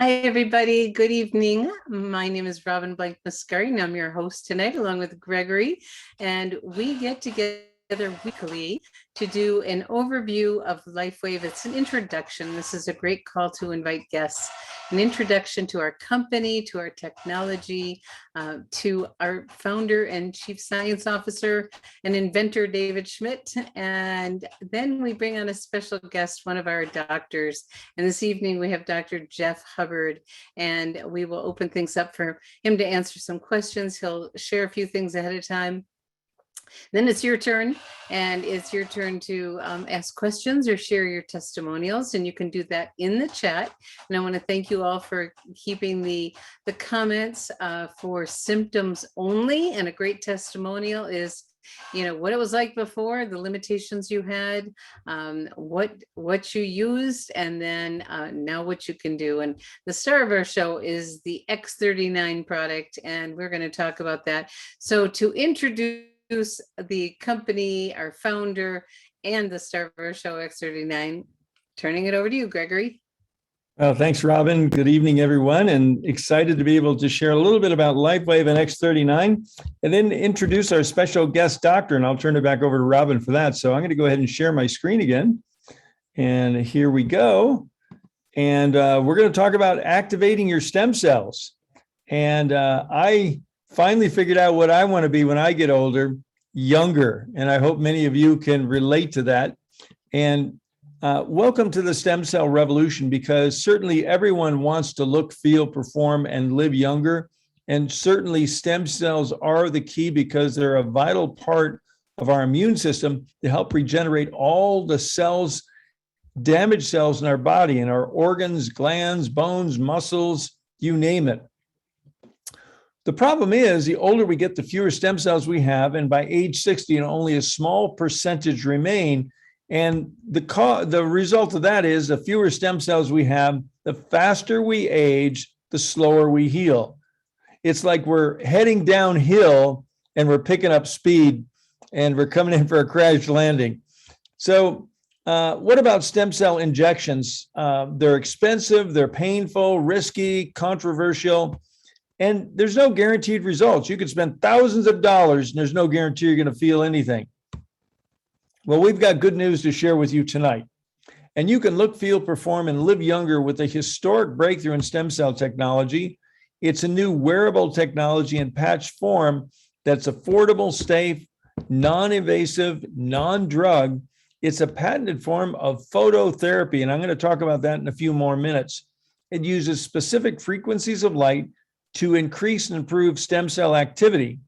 Hi, everybody. Good evening. My name is Robin Blank Muscari, and I'm your host tonight, along with Gregory. And we get together weekly to do an overview of LifeWave. It's an introduction. This is a great call to invite guests, an introduction to our company, to our technology, to our founder and chief science officer and inventor, David Schmidt. And then we bring on a special guest, one of our doctors. And this evening we have Dr. Jeff Hubbard, and we will open things up for him to answer some questions. He'll share a few things ahead of time. Then it's your turn, and it's your turn to ask questions or share your testimonials, and you can do that in the chat. And I want to thank you all for keeping the comments for symptoms only. And a great testimonial is, you know, what it was like before, the limitations you had, what you used, and then now what you can do. And the star of our show is the X39 product, and we're going to talk about that. So to introduce the company, our founder, and the star of our show, X39, turning it over to you, Gregory. Well, thanks, Robin. Good evening, everyone, and excited to be able to share a little bit about LifeWave and X39, and then introduce our special guest doctor, and I'll turn it back over to Robin for that. So I'm going to go ahead and share my screen again, and here we go. And we're going to talk about activating your stem cells. And I finally figured out what I want to be when I get older, younger. And I hope many of you can relate to that. And welcome to the stem cell revolution, because certainly everyone wants to look, feel, perform, and live younger. And certainly stem cells are the key, because they're a vital part of our immune system to help regenerate all the cells, damaged cells in our body, in our organs, glands, bones, muscles, you name it. The problem is, the older we get, the fewer stem cells we have, and by age 60, only a small percentage remain. And the result of that is, the fewer stem cells we have, the faster we age, the slower we heal. It's like we're heading downhill and we're picking up speed, and we're coming in for a crash landing. So what about stem cell injections? They're expensive, they're painful, risky, controversial. And there's no guaranteed results. You could spend thousands of dollars and there's no guarantee you're going to feel anything. Well, we've got good news to share with you tonight. And you can look, feel, perform, and live younger with a historic breakthrough in stem cell technology. It's a new wearable technology in patch form that's affordable, safe, non-invasive, non-drug. It's a patented form of phototherapy, and I'm going to talk about that in a few more minutes. It uses specific frequencies of light to increase and improve stem cell activity.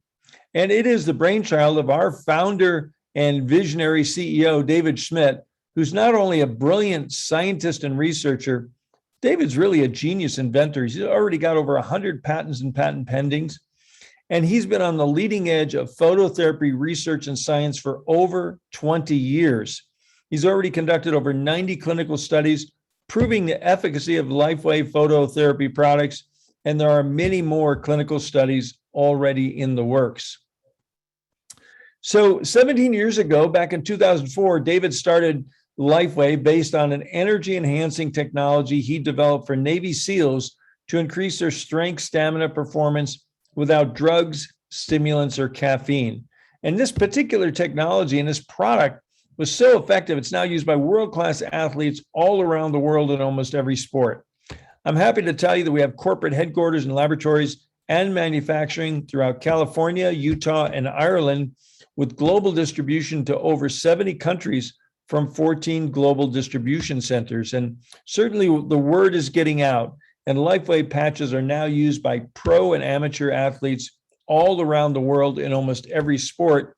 And it is the brainchild of our founder and visionary CEO, David Schmidt, who's not only a brilliant scientist and researcher. David's really a genius inventor. He's already got over 100 patents and patent pendings. And he's been on the leading edge of phototherapy research and science for over 20 years. He's already conducted over 90 clinical studies proving the efficacy of LifeWave phototherapy products. And there are many more clinical studies already in the works. So 17 years ago, back in 2004, David started LifeWave based on an energy-enhancing technology he developed for Navy SEALs to increase their strength, stamina, performance without drugs, stimulants, or caffeine. And this particular technology and this product was so effective, it's now used by world-class athletes all around the world in almost every sport. I'm happy to tell you that we have corporate headquarters and laboratories and manufacturing throughout California, Utah, and Ireland, with global distribution to over 70 countries from 14 global distribution centers. And certainly the word is getting out, and LifeWave patches are now used by pro and amateur athletes all around the world in almost every sport.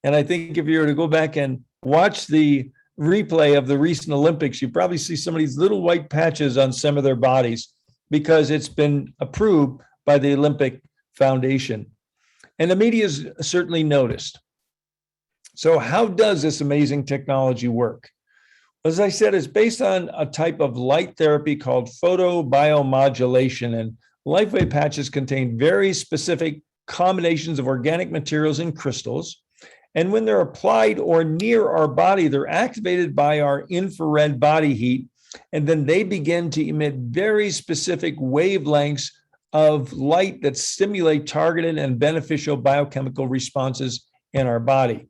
And I think if you were to go back and watch the replay of the recent Olympics, you probably see some of these little white patches on some of their bodies, because it's been approved by the Olympic Foundation. And the media has certainly noticed. So how does this amazing technology work? As I said, it's based on a type of light therapy called photobiomodulation, and LifeWave patches contain very specific combinations of organic materials and crystals. And when they're applied or near our body, they're activated by our infrared body heat, And then they begin to emit very specific wavelengths of light that stimulate targeted and beneficial biochemical responses in our body.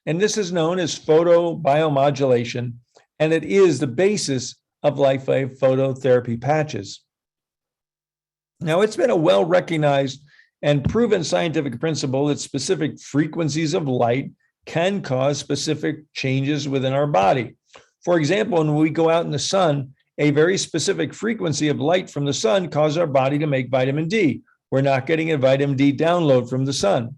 And this is known as photobiomodulation, and it is the basis of LifeWave phototherapy patches. Now, it's been a well-recognized and proven scientific principle that specific frequencies of light can cause specific changes within our body. For example, when we go out in the sun, a very specific frequency of light from the sun causes our body to make vitamin D. We're not getting a vitamin D download from the sun.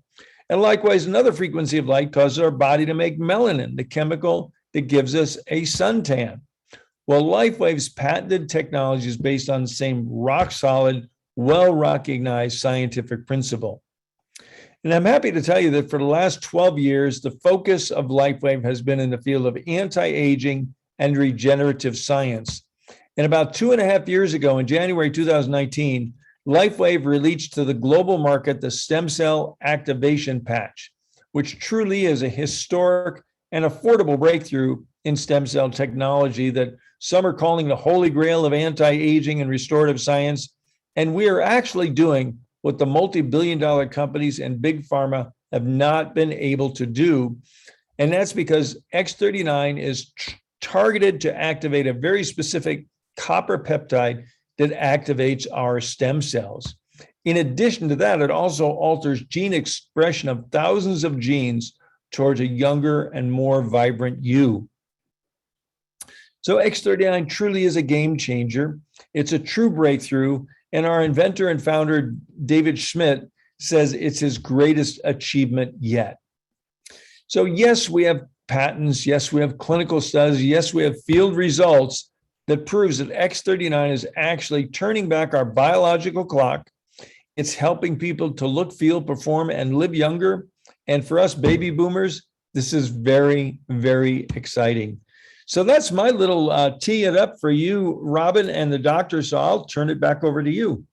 And likewise, another frequency of light causes our body to make melanin, the chemical that gives us a suntan. Well, LifeWave's patented technology is based on the same rock-solid, well-recognized scientific principle. And I'm happy to tell you that for the last 12 years, the focus of LifeWave has been in the field of anti-aging and regenerative science. And about 2.5 years ago, in January 2019, LifeWave released to the global market the stem cell activation patch, which truly is a historic and affordable breakthrough in stem cell technology that some are calling the holy grail of anti-aging and restorative science. And we are actually doing what the multi-billion-dollar companies and big pharma have not been able to do. And that's because X39 is targeted to activate a very specific copper peptide that activates our stem cells. In addition to that, it also alters gene expression of thousands of genes towards a younger and more vibrant you. So X39 truly is a game changer. It's a true breakthrough. And our inventor and founder, David Schmidt, says it's his greatest achievement yet. So yes, we have patents. Yes, we have clinical studies. Yes, we have field results that proves that X39 is actually turning back our biological clock. It's helping people to look, feel, perform, and live younger. And for us baby boomers, this is very, very exciting. So that's my little tee it up for you, Robin, and the doctor. So I'll turn it back over to you.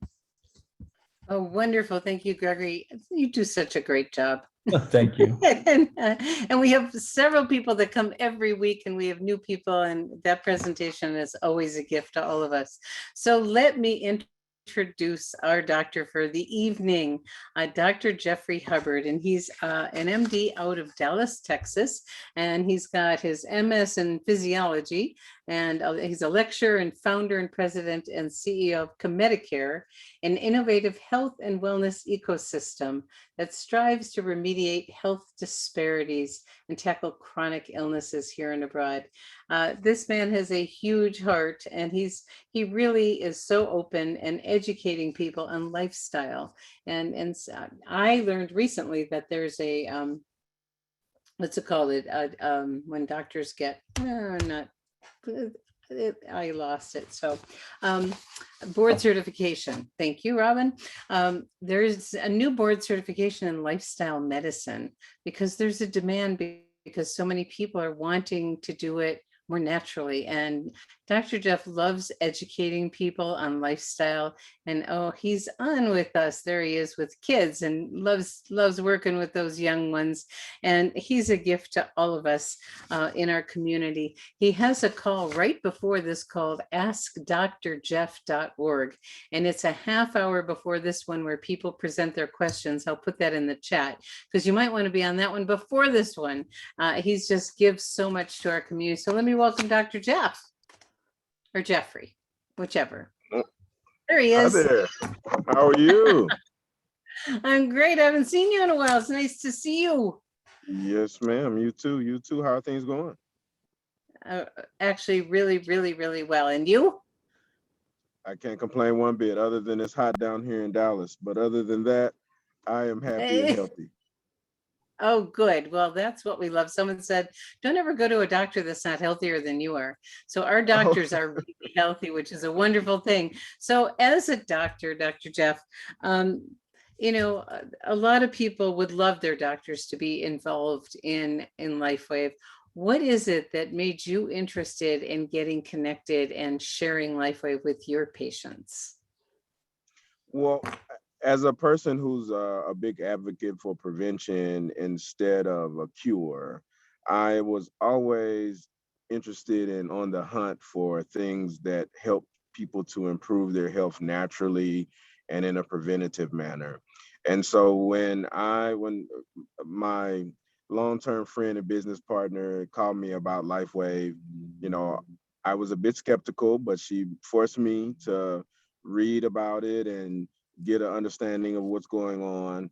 Oh, wonderful. Thank you, Gregory. You do such a great job. Thank you. And we have several people that come every week, and we have new people, and that presentation is always a gift to all of us. So let me introduce our doctor for the evening, Dr. Jeffrey Hubbard, and he's an MD out of Dallas, Texas, and he's got his MS in physiology, and he's a lecturer and founder and president and CEO of Comedicare, an innovative health and wellness ecosystem that strives to remediate health disparities and tackle chronic illnesses here and abroad. This man has a huge heart, and he really is so open and educating people on lifestyle. And I learned recently that there's a what's it called? When doctors get I lost it. So board certification. Thank you, Robin. There's a new board certification in lifestyle medicine because there's a demand because so many people are wanting to do it more naturally. And Dr. Jeff loves educating people on lifestyle. And oh, he's on with us. There he is with kids and loves working with those young ones. And he's a gift to all of us in our community. He has a call right before this called askdrjeff.org. And it's a half hour before this one where people present their questions. I'll put that in the chat because you might want to be on that one before this one. He's just gives so much to our community. So let me welcome Dr. Jeff. Or Jeffrey, whichever. There he is. Hi there. How are you? I'm great. I haven't seen you in a while. It's nice to see you. Yes, ma'am. You too. You too. How are things going? Actually, really, really, really well. And you? I can't complain one bit other than it's hot down here in Dallas. But other than that, I am happy and healthy. Oh, good. Well, that's what we love. Someone said, don't ever go to a doctor that's not healthier than you are. So our doctors are really healthy, which is a wonderful thing. So as a doctor, Dr. Jeff, you know, a lot of people would love their doctors to be involved in LifeWave. What is it that made you interested in getting connected and sharing LifeWave with your patients? Well, as a person who's a big advocate for prevention instead of a cure, I was always interested and on the hunt for things that help people to improve their health naturally and in a preventative manner. And so when my long-term friend and business partner called me about LifeWave, you know, I was a bit skeptical, but she forced me to read about it and get an understanding of what's going on.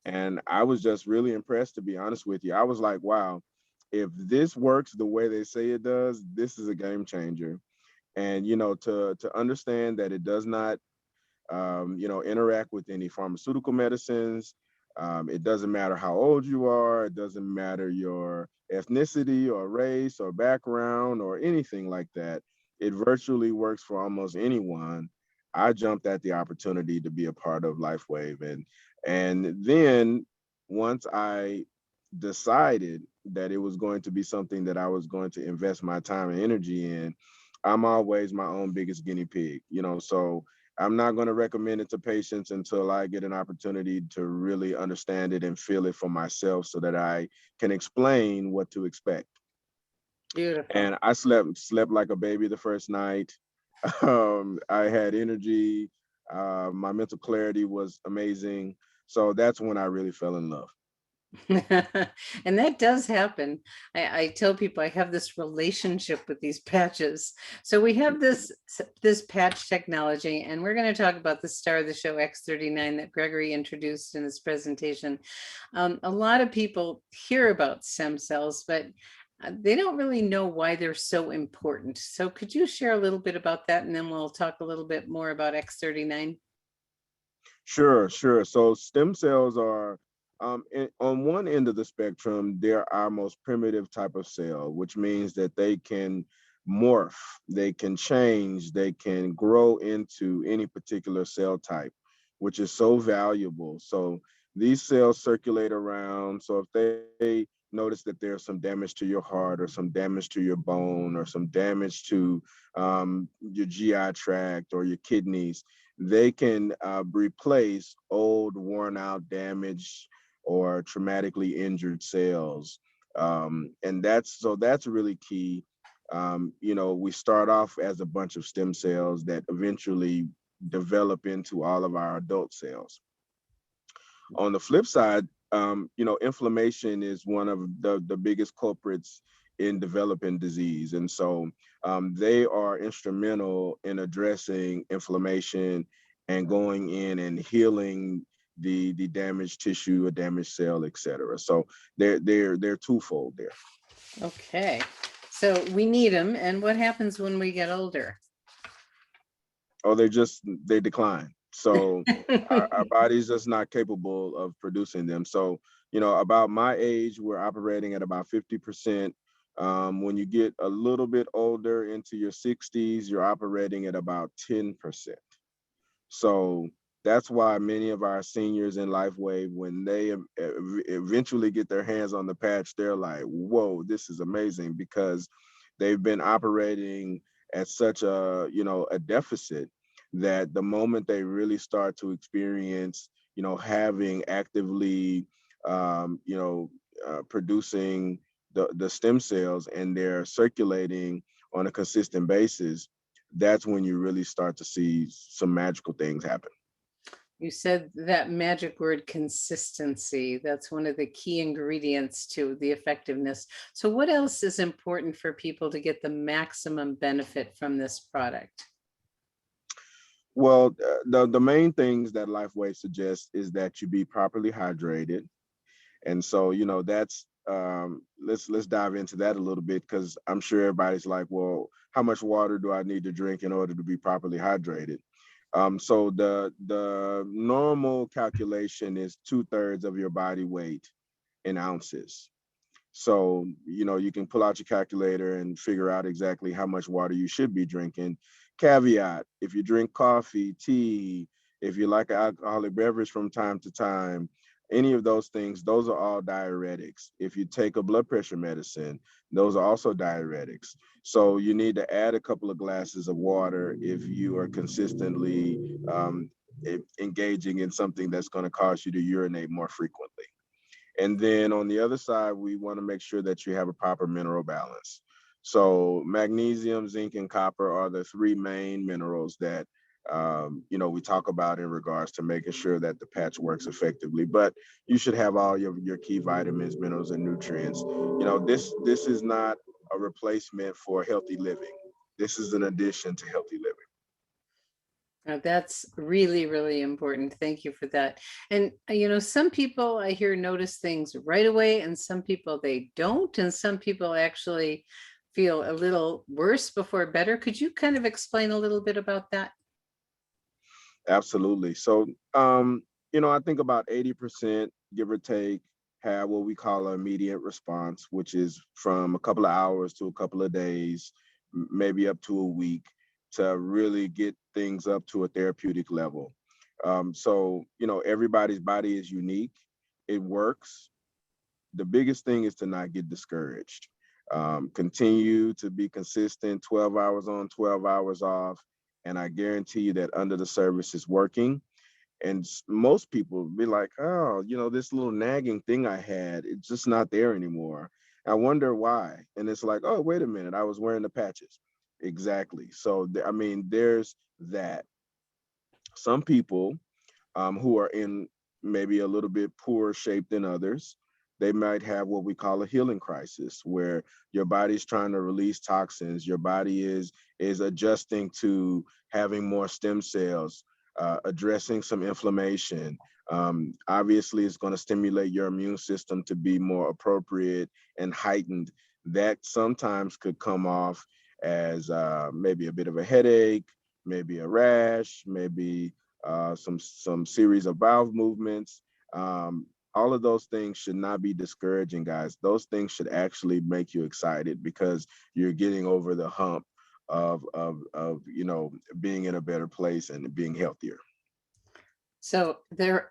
And I was just really impressed, to be honest with you. I was like, wow, if this works the way they say it does, this is a game changer. And, you know, to understand that it does not you know, interact with any pharmaceutical medicines. It doesn't matter how old you are. It doesn't matter your ethnicity or race or background or anything like that. It virtually works for almost anyone. I jumped at the opportunity to be a part of LifeWave, and then once I decided that it was going to be something that I was going to invest my time and energy in, I'm always my own biggest guinea pig, you know. So I'm not going to recommend it to patients until I get an opportunity to really understand it and feel it for myself so that I can explain what to expect. Beautiful. And I slept like a baby the first night. I had energy. My mental clarity was amazing. So that's when I really fell in love. And that does happen. I tell people I have this relationship with these patches. So we have this patch technology, and we're going to talk about the star of the show, X39, that Gregory introduced in his presentation. A lot of people hear about stem cells, but they don't really know why they're so important. So could you share a little bit about that, and then we'll talk a little bit more about X39? Sure, sure. So stem cells are on one end of the spectrum, they're our most primitive type of cell, which means that they can morph, they can change, they can grow into any particular cell type, which is so valuable. So these cells circulate around. So if they notice that there's some damage to your heart or some damage to your bone or some damage to your GI tract or your kidneys, they can replace old, worn out, damaged, or traumatically injured cells. And that's really key. You know, we start off as a bunch of stem cells that eventually develop into all of our adult cells. On the flip side, you know, inflammation is one of the biggest culprits in developing disease. And so they are instrumental in addressing inflammation and going in and healing the damaged tissue, a damaged cell, et cetera. So they're twofold there. Okay. So we need them. And what happens when we get older? Oh, they decline. So our body's just not capable of producing them. So, you know, about my age, we're operating at about 50%. When you get a little bit older into your 60s, you're operating at about 10%. So that's why many of our seniors in LifeWave, when they eventually get their hands on the patch, they're like, whoa, this is amazing, because they've been operating at such a, you know, a deficit that the moment they really start to experience, you know, having actively, producing the stem cells and they're circulating on a consistent basis, that's when you really start to see some magical things happen. You said that magic word, consistency. That's one of the key ingredients to the effectiveness. So what else is important for people to get the maximum benefit from this product? Well, the main things that LifeWave suggests is that you be properly hydrated. And so, you know, that's let's dive into that a little bit, because I'm sure everybody's like, well, how much water do I need to drink in order to be properly hydrated? So the normal calculation is 2/3 of your body weight in ounces. So, you know, you can pull out your calculator and figure out exactly how much water you should be drinking. Caveat: if you drink coffee, tea, if you like an alcoholic beverage from time to time, any of those things, those are all diuretics. If you take a blood pressure medicine, those are also diuretics. So you need to add a couple of glasses of water if you are consistently engaging in something that's going to cause you to urinate more frequently. And then on the other side, we want to make sure that you have a proper mineral balance. So magnesium, zinc, and copper are the three main minerals that we talk about in regards to making sure that the patch works effectively. But you should have all your key vitamins, minerals, and nutrients. This is not a replacement for healthy living. This is an addition to healthy living. That's really, really important. Thank you for that. And, some people I hear notice things right away, and some people they don't, and some people actually feel a little worse before better. Could you kind of explain a little bit about that? Absolutely. So, I think about 80%, give or take, have what we call an immediate response, which is from a couple of hours to a couple of days, maybe up to a week, to really get things up to a therapeutic level. Everybody's body is unique. It works. The biggest thing is to not get discouraged. Continue to be consistent, 12 hours on, 12 hours off. And I guarantee you that under the service is working. And most people be like, oh, this little nagging thing I had, it's just not there anymore. I wonder why. And it's like, oh, wait a minute, I was wearing the patches. Exactly. So, there's that. Some people who are in maybe a little bit poorer shape than others, they might have what we call a healing crisis, where your body's trying to release toxins, your body is adjusting to having more stem cells, addressing some inflammation. Obviously, it's going to stimulate your immune system to be more appropriate and heightened. That sometimes could come off as maybe a bit of a headache, maybe a rash, maybe some series of bowel movements. All of those things should not be discouraging, guys. Those things should actually make you excited because you're getting over the hump of being in a better place and being healthier. So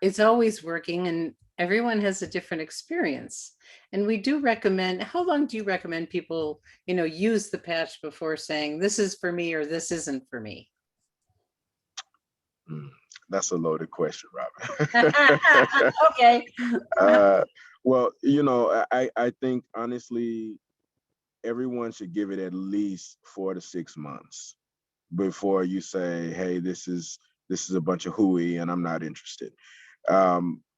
it's always working, and everyone has a different experience. And we do recommend, how long do you recommend people, use the patch before saying this is for me or this isn't for me? That's a loaded question, Robin. Okay. Well, I think honestly, everyone should give it at least 4 to 6 months before you say, hey, this is a bunch of hooey and I'm not interested.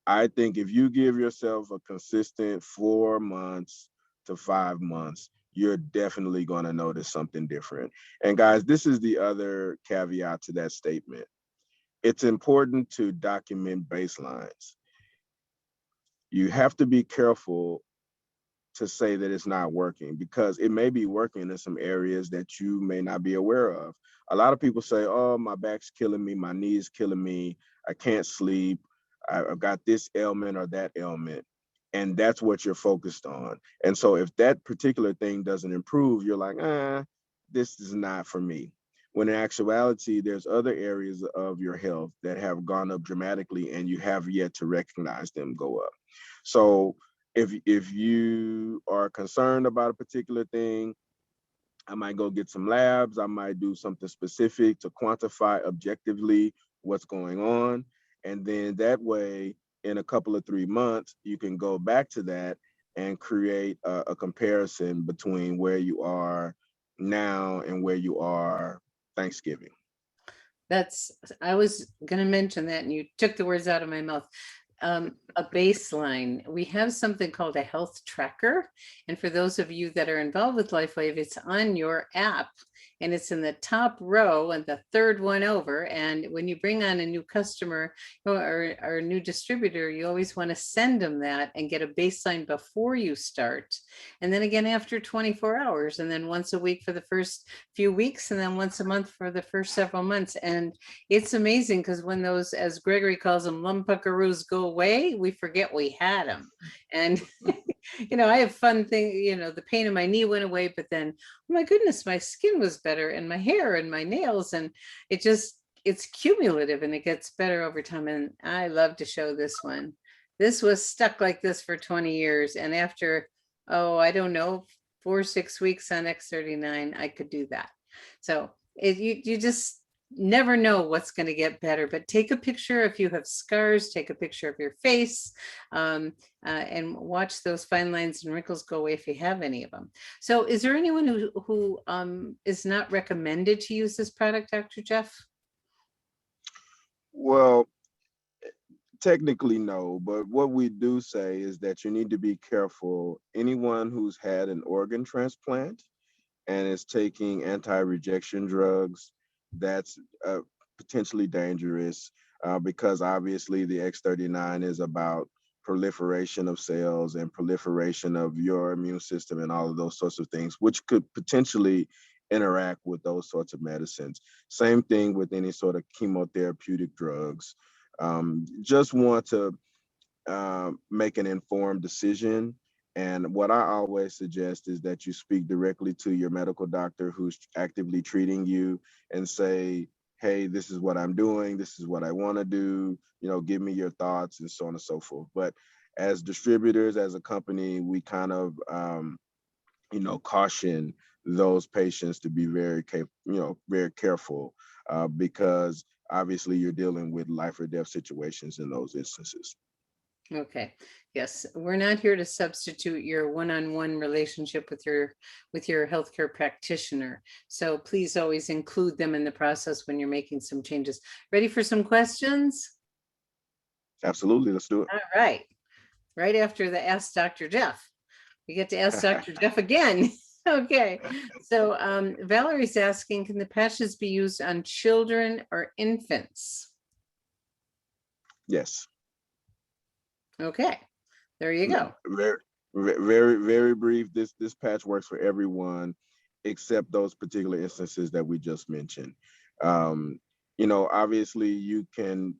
I think if you give yourself a consistent 4 months to 5 months, you're definitely going to notice something different. And guys, this is the other caveat to that statement. It's important to document baselines. You have to be careful to say that it's not working because it may be working in some areas that you may not be aware of. A lot of people say, oh, my back's killing me, my knee is killing me, I can't sleep, I've got this ailment or that ailment. And that's what you're focused on. And so if that particular thing doesn't improve, you're like, this is not for me. When in actuality, there's other areas of your health that have gone up dramatically and you have yet to recognize them go up. So if you are concerned about a particular thing, I might go get some labs. I might do something specific to quantify objectively what's going on. And then that way, in a couple of 3 months, you can go back to that and create a comparison between where you are now and where you are Thanksgiving. I was going to mention that and you took the words out of my mouth. A baseline. We have something called a health tracker. And for those of you that are involved with LifeWave, it's on your app and it's in the top row and the third one over. And when you bring on a new customer or a new distributor, you always want to send them that and get a baseline before you start. And then again, after 24 hours, and then once a week for the first few weeks, and then once a month for the first several months. And it's amazing because when those, as Gregory calls them, lumpuckaroos go away, we forget we had them. And I have fun things, the pain in my knee went away, but then, oh my goodness, my skin was better and my hair and my nails, and it's cumulative and it gets better over time. And I love to show this one. This was stuck like this for 20 years. And after, I don't know, 4 or 6 weeks on X39, I could do that. So you just never know what's going to get better, but take a picture. If you have scars, take a picture of your face, and watch those fine lines and wrinkles go away if you have any of them. So is there anyone who is not recommended to use this product, Dr. Jeff? Well, technically no, but what we do say is that you need to be careful. Anyone who's had an organ transplant and is taking anti-rejection drugs, that's potentially dangerous, because obviously the X39 is about proliferation of cells and proliferation of your immune system and all of those sorts of things, which could potentially interact with those sorts of medicines. Same thing with any sort of chemotherapeutic drugs. Just want to make an informed decision. And what I always suggest is that you speak directly to your medical doctor who's actively treating you and say, hey, this is what I'm doing. This is what I want to do. You know, give me your thoughts and so on and so forth. But as distributors, as a company, we kind of, caution those patients to be very careful, because obviously you're dealing with life or death situations in those instances. Okay. Yes, we're not here to substitute your one-on-one relationship with your healthcare practitioner. So please always include them in the process when you're making some changes. Ready for some questions? Absolutely, let's do it. All right. Right after the Ask Dr. Jeff, we get to ask Dr. Jeff again. Okay. So Valerie's asking, can the patches be used on children or infants? Yes. Okay, there you go. Very brief. This patch works for everyone except those particular instances that we just mentioned. Obviously you can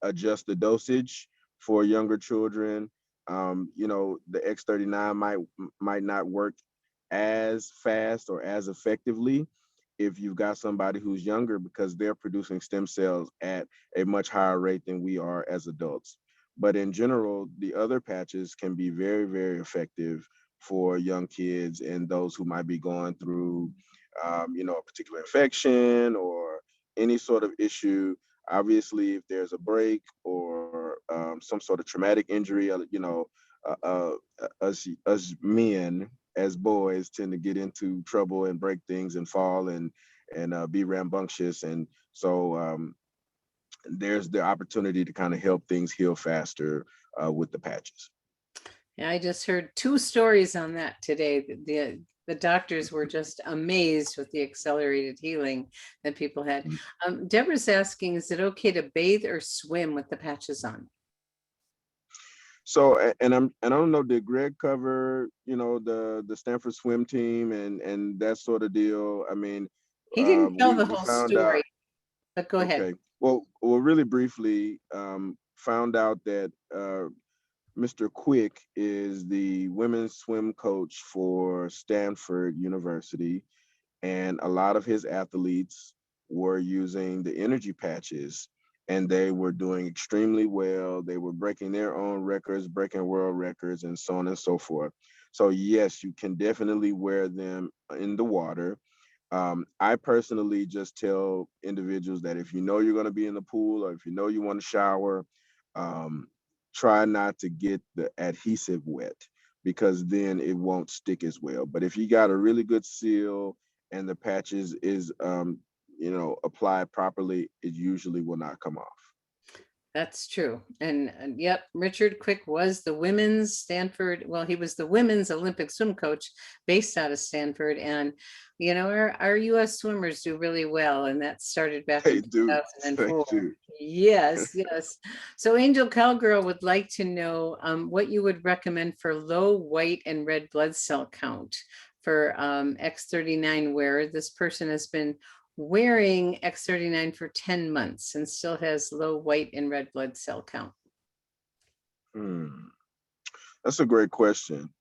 adjust the dosage for younger children. The X39 might not work as fast or as effectively if you've got somebody who's younger, because they're producing stem cells at a much higher rate than we are as adults. But in general, the other patches can be very, very effective for young kids and those who might be going through, a particular infection or any sort of issue. Obviously, if there's a break or some sort of traumatic injury, us men as boys tend to get into trouble and break things and fall and be rambunctious, and so there's the opportunity to kind of help things heal faster with the patches. Yeah, I just heard 2 stories on that today. The doctors were just amazed with the accelerated healing that people had. Deborah's asking, is it okay to bathe or swim with the patches on? So, and I don't know, did Greg cover, the Stanford swim team and that sort of deal? I mean, He didn't tell the we whole found story, out. but go ahead. Okay. Well, really briefly, found out that Mr. Quick is the women's swim coach for Stanford University, and a lot of his athletes were using the energy patches, and they were doing extremely well. They were breaking their own records, breaking world records, and so on and so forth. So yes, you can definitely wear them in the water. I personally just tell individuals that if you know you're going to be in the pool or if you know you want to shower, try not to get the adhesive wet, because then it won't stick as well. But if you got a really good seal and the patches is applied properly, it usually will not come off. That's true. And yep, Richard Quick was the women's Stanford. Well, he was the women's Olympic swim coach based out of Stanford. And, our U.S. swimmers do really well. And that started back in 2004. They do. Yes, yes. So Angel Cowgirl would like to know what you would recommend for low white and red blood cell count for X39 wearer. This person has been wearing X39 for 10 months and still has low white and red blood cell count. That's a great question.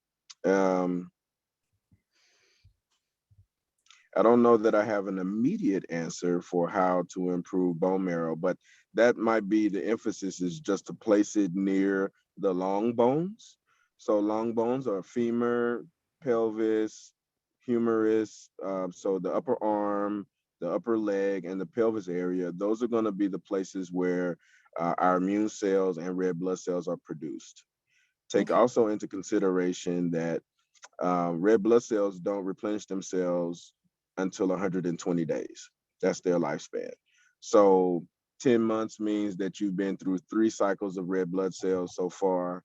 I don't know that I have an immediate answer for how to improve bone marrow, but that might be the emphasis, is just to place it near the long bones. So long bones are femur, pelvis, humerus, so the upper arm, the upper leg, and the pelvis area, those are going to be the places where our immune cells and red blood cells are produced. Take Okay. also into consideration that red blood cells don't replenish themselves until 120 days. That's their lifespan. So 10 months means that you've been through 3 cycles of red blood cells so far.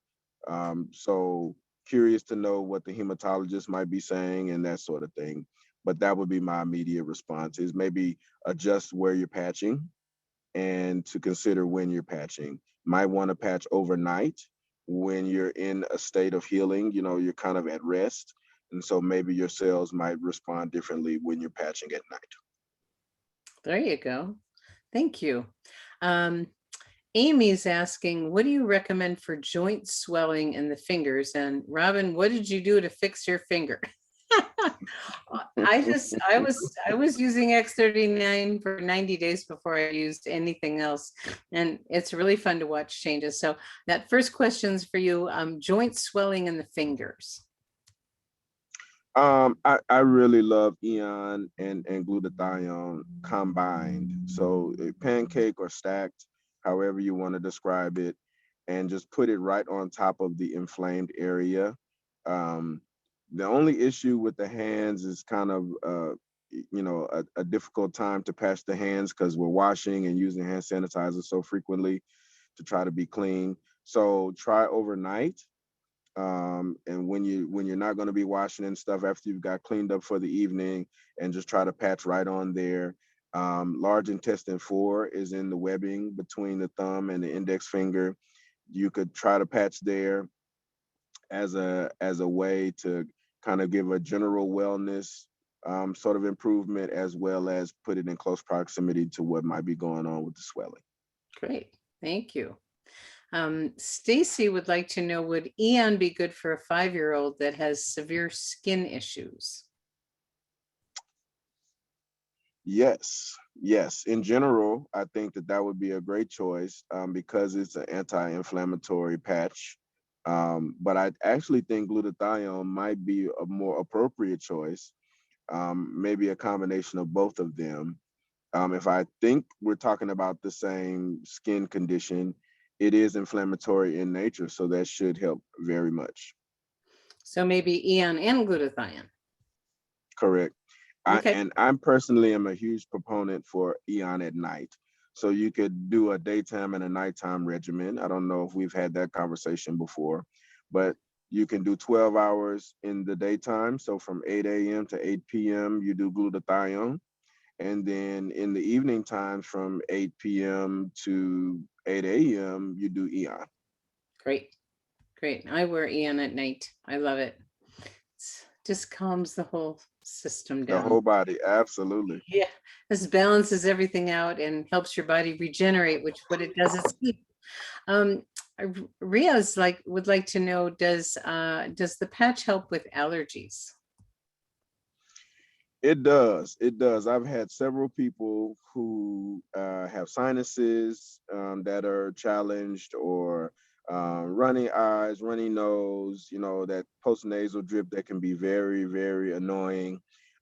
So curious to know what the hematologist might be saying and that sort of thing. But that would be my immediate response, is maybe adjust where you're patching and to consider when you're patching. Might want to patch overnight when you're in a state of healing, you're kind of at rest. And so maybe your cells might respond differently when you're patching at night. There you go. Thank you. Um, Amy's asking, what do you recommend for joint swelling in the fingers? And Robin, what did you do to fix your finger? I was using X39 for 90 days before I used anything else. And it's really fun to watch changes. So that first question's for you, joint swelling in the fingers. I really love Eon and glutathione combined. So a pancake or stacked, however you want to describe it, and just put it right on top of the inflamed area. The only issue with the hands is kind of a difficult time to patch the hands because we're washing and using hand sanitizer so frequently to try to be clean. So try overnight. And when you're not going to be washing and stuff after you've got cleaned up for the evening, and just try to patch right on there. Large intestine 4 is in the webbing between the thumb and the index finger. You could try to patch there as a way to kind of give a general wellness sort of improvement, as well as put it in close proximity to what might be going on with the swelling. Great, thank you. Stacy would like to know, would Eon be good for a 5-year-old that has severe skin issues? Yes. In general, I think that would be a great choice because it's an anti-inflammatory patch. But I actually think glutathione might be a more appropriate choice, maybe a combination of both of them. If I think we're talking about the same skin condition, it is inflammatory in nature, so that should help very much. So maybe Eon and glutathione. Correct. Okay. I'm personally am a huge proponent for Eon at night. So you could do a daytime and a nighttime regimen. I don't know if we've had that conversation before, but you can do 12 hours in the daytime. So from 8 a.m. to 8 p.m., you do glutathione. And then in the evening times from 8 p.m. to 8 a.m., you do Eon. Great. I wear Eon at night. I love it. Just calms the whole system down. The whole body, absolutely. Yeah, this balances everything out and helps your body regenerate, which what it does is sleep. Ria's would like to know, does the patch help with allergies? It does. I've had several people who have sinuses that are challenged, or runny eyes, runny nose, that postnasal drip that can be very, very annoying,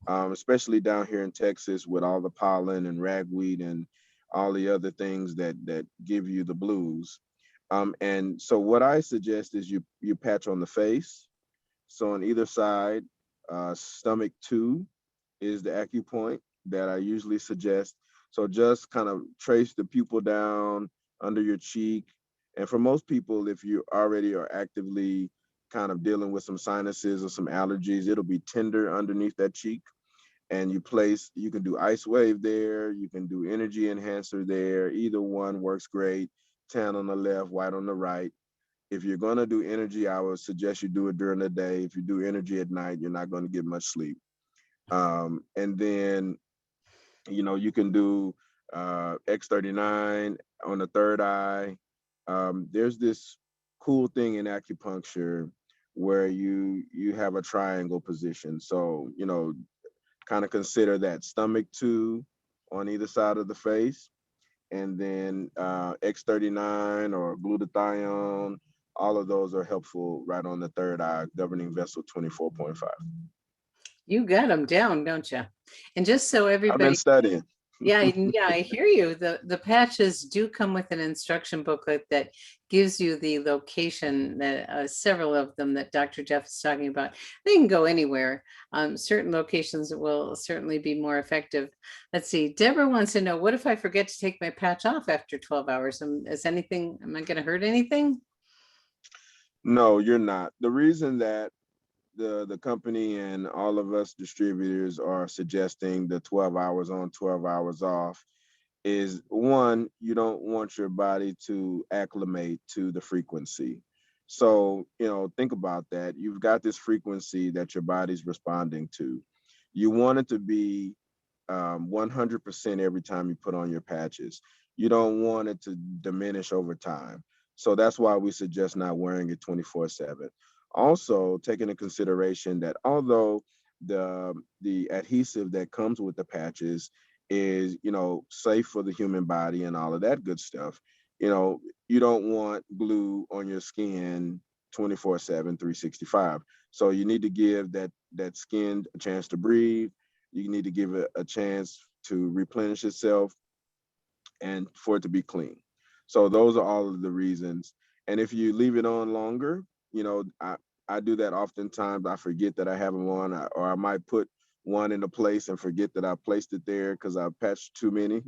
especially down here in Texas with all the pollen and ragweed and all the other things that give you the blues. And so what I suggest is you patch on the face. So on either side, stomach 2 is the acupoint that I usually suggest. So just kind of trace the pupil down under your cheek. And for most people, if you already are actively kind of dealing with some sinuses or some allergies, it'll be tender underneath that cheek. And you can do ice wave there, you can do energy enhancer there. Either one works great. Tan on the left, white on the right. If you're going to do energy, I would suggest you do it during the day. If you do energy at night, you're not going to get much sleep. And then, you can do X39 on the third eye. There's this cool thing in acupuncture where you have a triangle position. So, kind of consider that stomach 2 on either side of the face. And then X39 or glutathione, all of those are helpful right on the third eye, governing vessel 24.5. You got them down, don't you? And just so I've been everybody, studying. yeah, I hear you. The patches do come with an instruction booklet that gives you the location that several of them that Dr. Jeff is talking about. They can go anywhere. Certain locations will certainly be more effective. Let's see. Deborah wants to know, what if I forget to take my patch off after 12 hours? Am I going to hurt anything? No, you're not. The reason that the company and all of us distributors are suggesting the 12 hours on, 12 hours off is, one, you don't want your body to acclimate to the frequency. So, think about that. You've got this frequency that your body's responding to. You want it to be 100% every time you put on your patches. You don't want it to diminish over time. So that's why we suggest not wearing it 24/7. Also, take into consideration that although the adhesive that comes with the patches is, safe for the human body and all of that good stuff, you don't want glue on your skin 24/7, 365. So you need to give that skin a chance to breathe. You need to give it a chance to replenish itself and for it to be clean. So those are all of the reasons. And if you leave it on longer, I do that oftentimes. I forget that I have them on, or I might put one in a place and forget that I placed it there because I patched too many.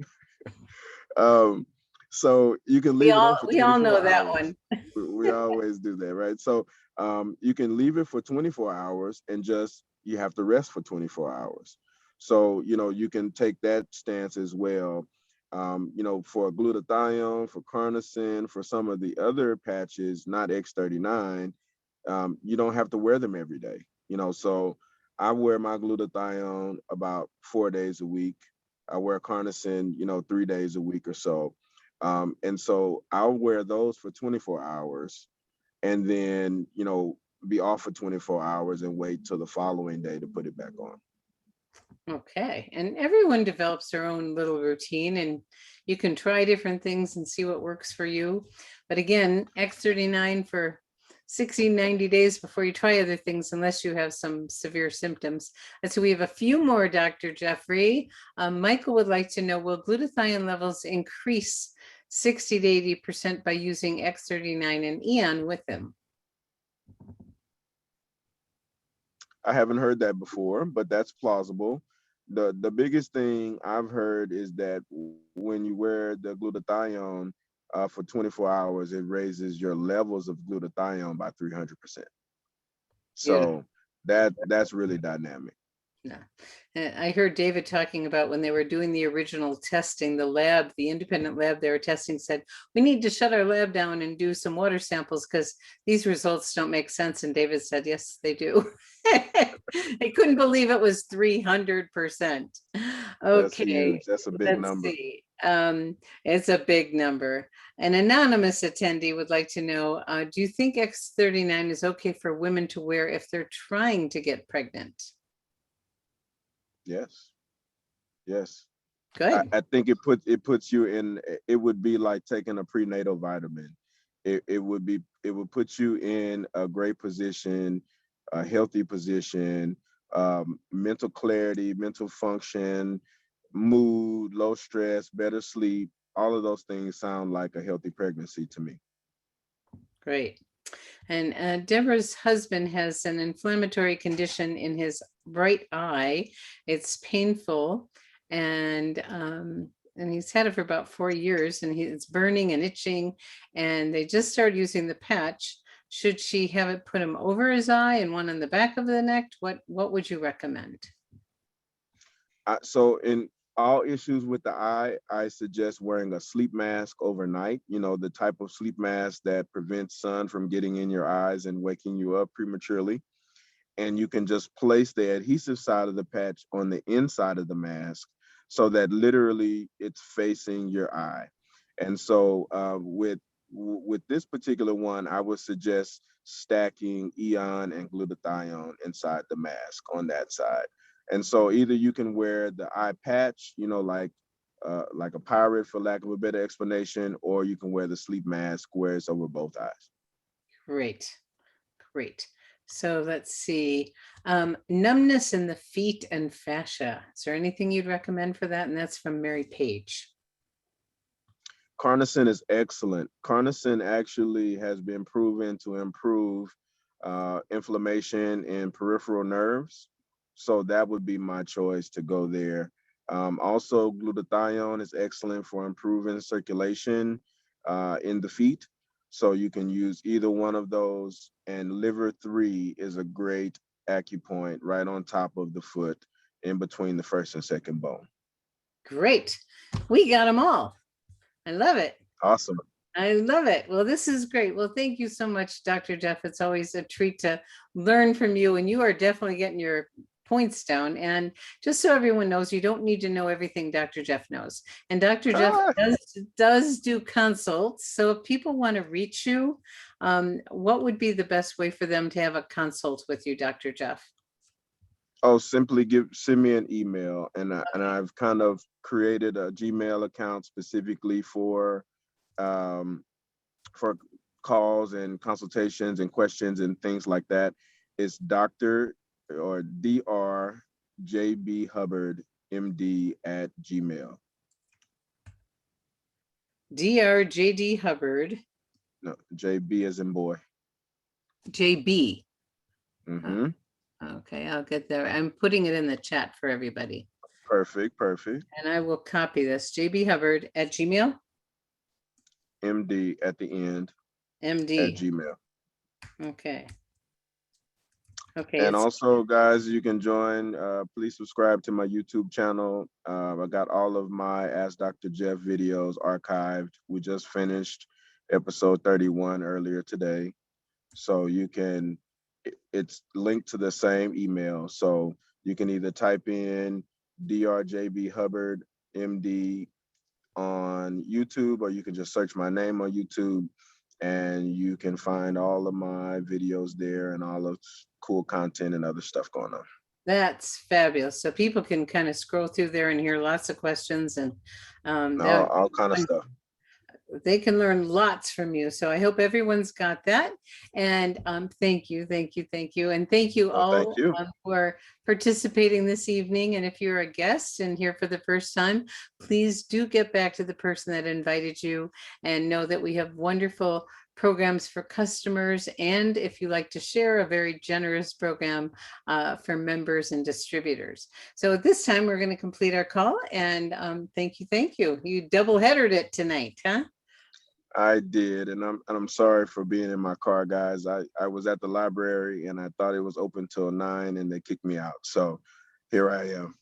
So you can leave it on for 24 we all know that hours. one. We always do that, right? So you can leave it for 24 hours and just, you have to rest for 24 hours. So, you can take that stance as well. For glutathione, for carnosine, for some of the other patches, not X39, you don't have to wear them every day. So I wear my glutathione about 4 days a week. I wear carnosine, 3 days a week or so. And so I'll wear those for 24 hours and then, be off for 24 hours and wait till the following day to put it back on. Okay. And everyone develops their own little routine, and you can try different things and see what works for you. But again, X39 for 60, 90 days before you try other things, unless you have some severe symptoms. And so we have a few more, Dr. Jeffrey. Michael would like to know, will glutathione levels increase 60 to 80% by using X39 and Eon with them? I haven't heard that before, but that's plausible. The biggest thing I've heard is that when you wear the glutathione for 24 hours, it raises your levels of glutathione by 300%. So that's really dynamic. Yeah. I heard David talking about when they were doing the original testing, the independent lab they were testing said, we need to shut our lab down and do some water samples because these results don't make sense. And David said, yes, they do. They couldn't believe it was 300%. Okay. That's huge. That's a big Let's number. see. It's a big number. An anonymous attendee would like to know, do you think X39 is okay for women to wear if they're trying to get pregnant? Yes. Yes. Good. I think it puts you in, it would be like taking a prenatal vitamin. It would put you in a great position, a healthy position, mental clarity, mental function, mood, low stress, better sleep. All of those things sound like a healthy pregnancy to me. Great. And Deborah's husband has an inflammatory condition in his right eye. It's painful, and he's had it for about 4 years, and it's burning and itching. And they just started using the patch. Should she have it put him over his eye and one on the back of the neck? What would you recommend? So in all issues with the eye, I suggest wearing a sleep mask overnight, the type of sleep mask that prevents sun from getting in your eyes and waking you up prematurely. And you can just place the adhesive side of the patch on the inside of the mask so that literally it's facing your eye. And so with this particular one, I would suggest stacking Eon and glutathione inside the mask on that side. And so either you can wear the eye patch, like a pirate, for lack of a better explanation, or you can wear the sleep mask where it's over both eyes. Great. Great. So let's see. Numbness in the feet and fascia. Is there anything you'd recommend for that? And that's from Mary Page. Carnosine is excellent. Carnosine actually has been proven to improve inflammation in peripheral nerves. So that would be my choice to go there. Also, glutathione is excellent for improving circulation in the feet. So you can use either one of those. And liver 3 is a great acupoint right on top of the foot in between the first and second bone. Great. We got them all. I love it. Awesome. I love it. Well, this is great. Well, thank you so much, Dr. Jeff. It's always a treat to learn from you, and you are definitely getting your points down. And just so everyone knows, you don't need to know everything Dr. Jeff knows. And Dr. Jeff does do consults. So if people want to reach you, what would be the best way for them to have a consult with you, Dr. Jeff? Oh, simply send me an email, and I've kind of created a Gmail account specifically for calls and consultations and questions and things like that. It's Dr. or Dr. JB Hubbard MD at Gmail. Dr. JD Hubbard. No, JB as in boy. JB. Mm-hmm. Okay, I'll get there. I'm putting it in the chat for everybody. Perfect, perfect. And I will copy this. JB Hubbard at Gmail. MD at the end. MD. At Gmail. Okay. Okay. And also, guys, you can join. Please subscribe to my YouTube channel. I got all of my Ask Dr. Jeff videos archived. We just finished episode 31 earlier today. So you can, it's linked to the same email. So you can either type in DRJB Hubbard MD on YouTube, or you can just search my name on YouTube, and you can find all of my videos there and all of cool content and other stuff going on. That's fabulous. So people can kind of scroll through there and hear lots of questions, and all kind of stuff. They can learn lots from you. So I hope everyone's got that. And thank you. And thank you all for participating this evening. And if you're a guest and here for the first time, please do get back to the person that invited you, and know that we have wonderful programs for customers. And if you like to share, a very generous program for members and distributors. So at this time, we're going to complete our call. And thank you. You double-headered it tonight, huh? I did, and I'm sorry for being in my car, guys. I was at the library and I thought it was open till 9, and they kicked me out. So here I am.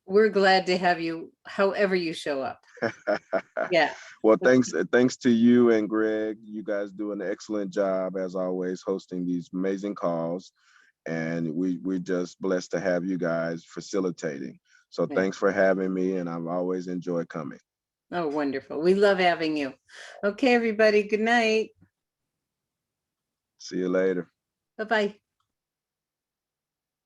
We're glad to have you, however you show up. Yeah. Well, thanks to you and Greg. You guys do an excellent job as always hosting these amazing calls, and we're just blessed to have you guys facilitating. So thanks for having me, and I've always enjoyed coming. Oh, wonderful. We love having you. Okay, everybody. Good night. See you later. Bye-bye.